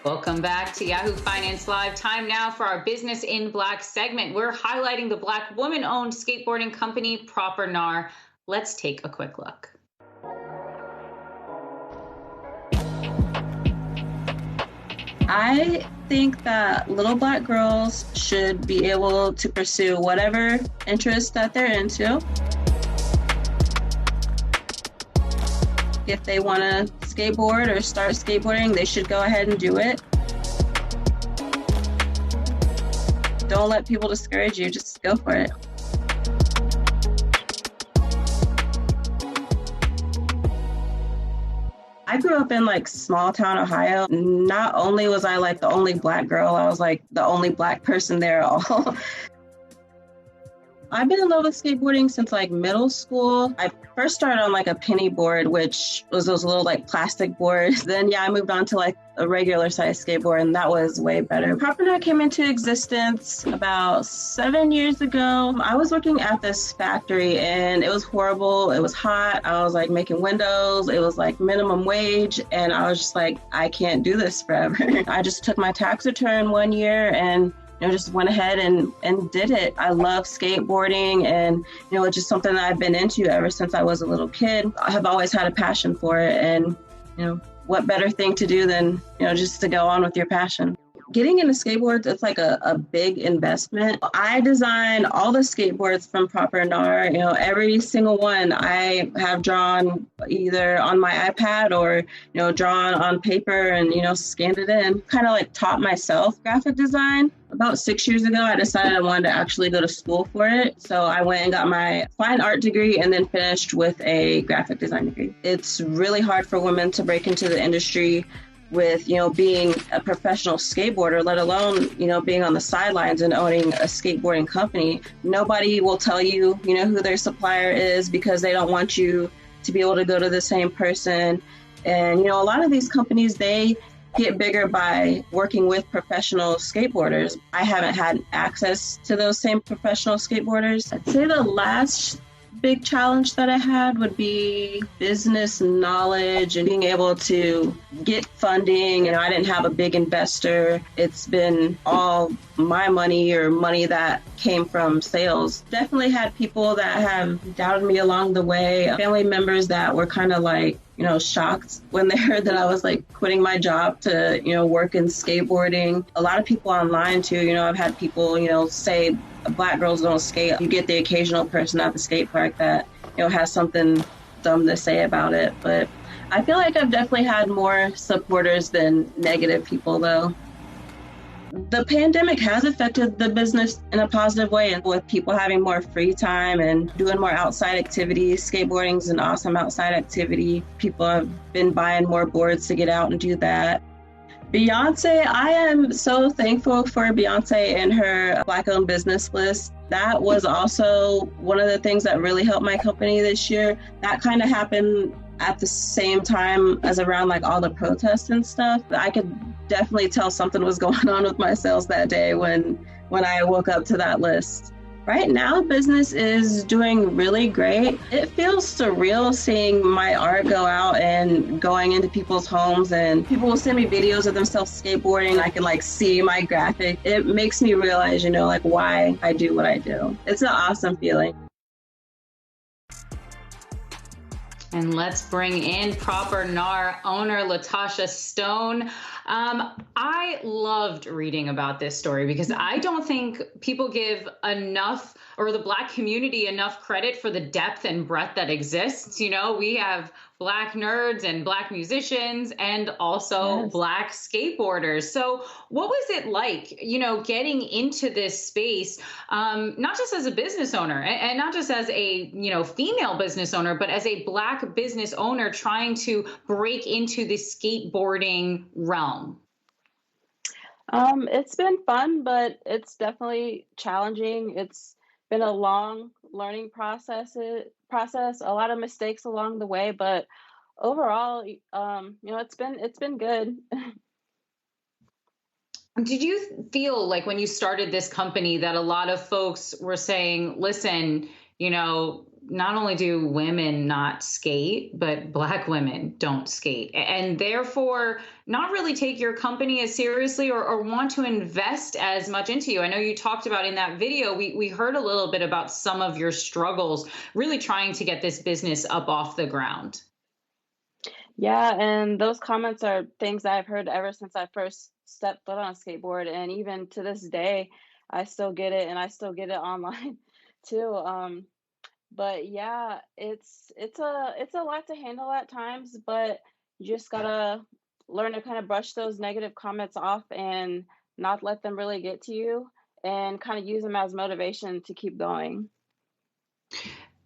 Welcome back to Yahoo Finance Live. Time now for our Business in Black segment. We're highlighting the Black woman-owned skateboarding company, Proper Gnar. Let's take a quick look. I think that little Black girls should be able to pursue whatever interest that they're into. If they want to skateboard or start skateboarding, they should go ahead and do it. Don't let people discourage you, just go for it. I grew up in small town Ohio. Not only was I the only Black girl, I was the only Black person there at all. I've been in love with skateboarding since middle school. I first started on a penny board, which was those little plastic boards. Then I moved on to a regular size skateboard, and that was way better. Proper Gnar came into existence about 7 years ago. I was working at this factory and it was horrible. It was hot. I was making windows. It was minimum wage. And I was just I can't do this forever. I just took my tax return one year and just went ahead and did it. I love skateboarding, and it's just something that I've been into ever since I was a little kid. I have always had a passion for it, and what better thing to do than just to go on with your passion. Getting into skateboards, it's a big investment. I designed all the skateboards from Proper Gnar. Every single one I have drawn either on my iPad or, drawn on paper and, scanned it in. Kind of taught myself graphic design. About 6 years ago, I decided I wanted to actually go to school for it. So I went and got my fine art degree and then finished with a graphic design degree. It's really hard for women to break into the industry with, being a professional skateboarder, let alone, being on the sidelines and owning a skateboarding company. Nobody will tell you, who their supplier is because they don't want you to be able to go to the same person. And, a lot of these companies, they get bigger by working with professional skateboarders. I haven't had access to those same professional skateboarders. I'd say the last big challenge that I had would be business knowledge and being able to get funding. I didn't have a big investor. It's been all my money or money that came from sales. Definitely had people that have doubted me along the way. Family members that were kind of shocked when they heard that I was quitting my job to, work in skateboarding. A lot of people online too, I've had people, say Black girls don't skate. You get the occasional person at the skate park that, has something dumb to say about it. But I feel like I've definitely had more supporters than negative people though. The pandemic has affected the business in a positive way, and with people having more free time and doing more outside activities. Skateboarding is an awesome outside activity. People have been buying more boards to get out and do that. Beyonce, I am so thankful for Beyonce and her Black-owned business list. That was also one of the things that really helped my company this year. That kind of happened at the same time as around all the protests and stuff. I could definitely tell something was going on with my sales that day when I woke up to that list. Right now, business is doing really great. It feels surreal seeing my art go out and going into people's homes, and people will send me videos of themselves skateboarding. I can see my graphic. It makes me realize, why I do what I do. It's an awesome feeling. And let's bring in Proper Gnar owner Latosha Stone. I loved reading about this story because I don't think people give enough, or the Black community enough credit for the depth and breadth that exists. We have Black nerds and Black musicians and also Yes. Black skateboarders. So what was it like, getting into this space, not just as a business owner and not just as a, female business owner, but as a Black business owner trying to break into the skateboarding realm? It's been fun, but it's definitely challenging. It's been a long learning process, a lot of mistakes along the way, but overall, it's been good. Did you feel like when you started this company that a lot of folks were saying, listen, not only do women not skate, but Black women don't skate, and therefore not really take your company as seriously, or want to invest as much into you. I know you talked about in that video, we heard a little bit about some of your struggles really trying to get this business up off the ground. Yeah, and those comments are things I've heard ever since I first stepped foot on a skateboard, and even to this day, I still get it, and I still get it online too. But yeah, it's a lot to handle at times, but you just gotta learn to kind of brush those negative comments off and not let them really get to you, and kind of use them as motivation to keep going.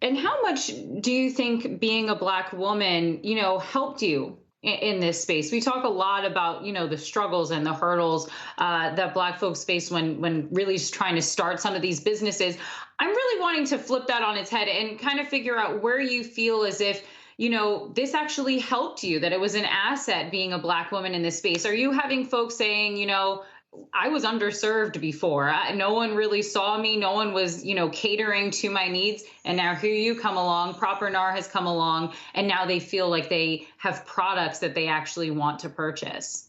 And how much do you think being a Black woman, helped you in this space? We talk a lot about, the struggles and the hurdles that Black folks face when really trying to start some of these businesses. I'm really wanting to flip that on its head and kind of figure out where you feel as if, this actually helped you, that it was an asset being a Black woman in this space. Are you having folks saying, I was underserved before. No one really saw me. No one was, catering to my needs. And now here you come along. Proper Gnar has come along, and now they feel like they have products that they actually want to purchase.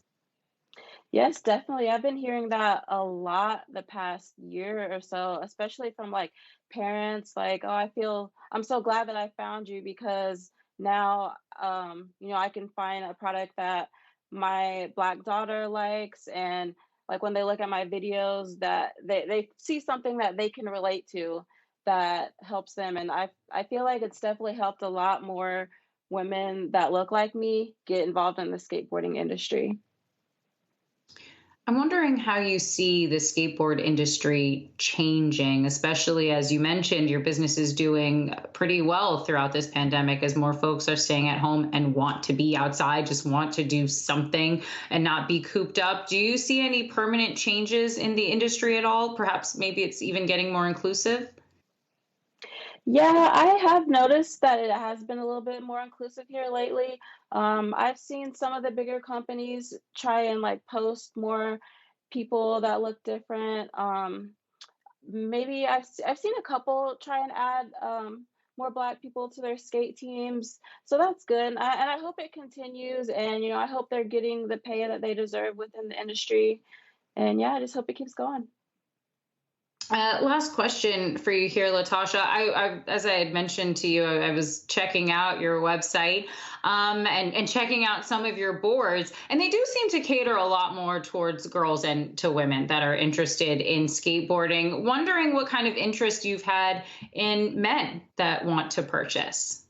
Yes, definitely. I've been hearing that a lot the past year or so, especially from like parents, like, oh, I'm so glad that I found you because now, I can find a product that my Black daughter likes. And like when they look at my videos, that they see something that they can relate to that helps them. And I feel like it's definitely helped a lot more women that look like me get involved in the skateboarding industry. I'm wondering how you see the skateboard industry changing, especially as you mentioned, your business is doing pretty well throughout this pandemic as more folks are staying at home and want to be outside, just want to do something and not be cooped up. Do you see any permanent changes in the industry at all? Perhaps maybe it's even getting more inclusive? Yeah, I have noticed that it has been a little bit more inclusive here lately. I've seen some of the bigger companies try and like post more people that look different. Maybe I've seen a couple try and add more Black people to their skate teams, so that's good. And I hope it continues. And I hope they're getting the pay that they deserve within the industry. And yeah, I just hope it keeps going. Last question for you here, Latosha. As I had mentioned to you, I was checking out your website and checking out some of your boards, and they do seem to cater a lot more towards girls and to women that are interested in skateboarding. Wondering what kind of interest you've had in men that want to purchase.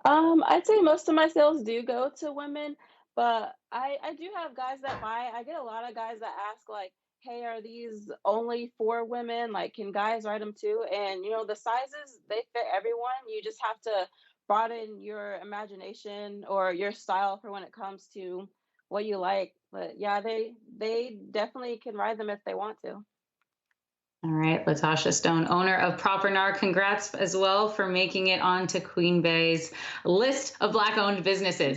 I'd say most of my sales do go to women, but I do have guys that buy. I get a lot of guys that ask like, "Hey, are these only for women? Like, can guys ride them too?" And the sizes, they fit everyone. You just have to broaden your imagination or your style for when it comes to what you like. But yeah, they definitely can ride them if they want to. All right, Latosha Stone, owner of Proper Gnar, congrats as well for making it onto Queen Bay's list of Black-owned businesses.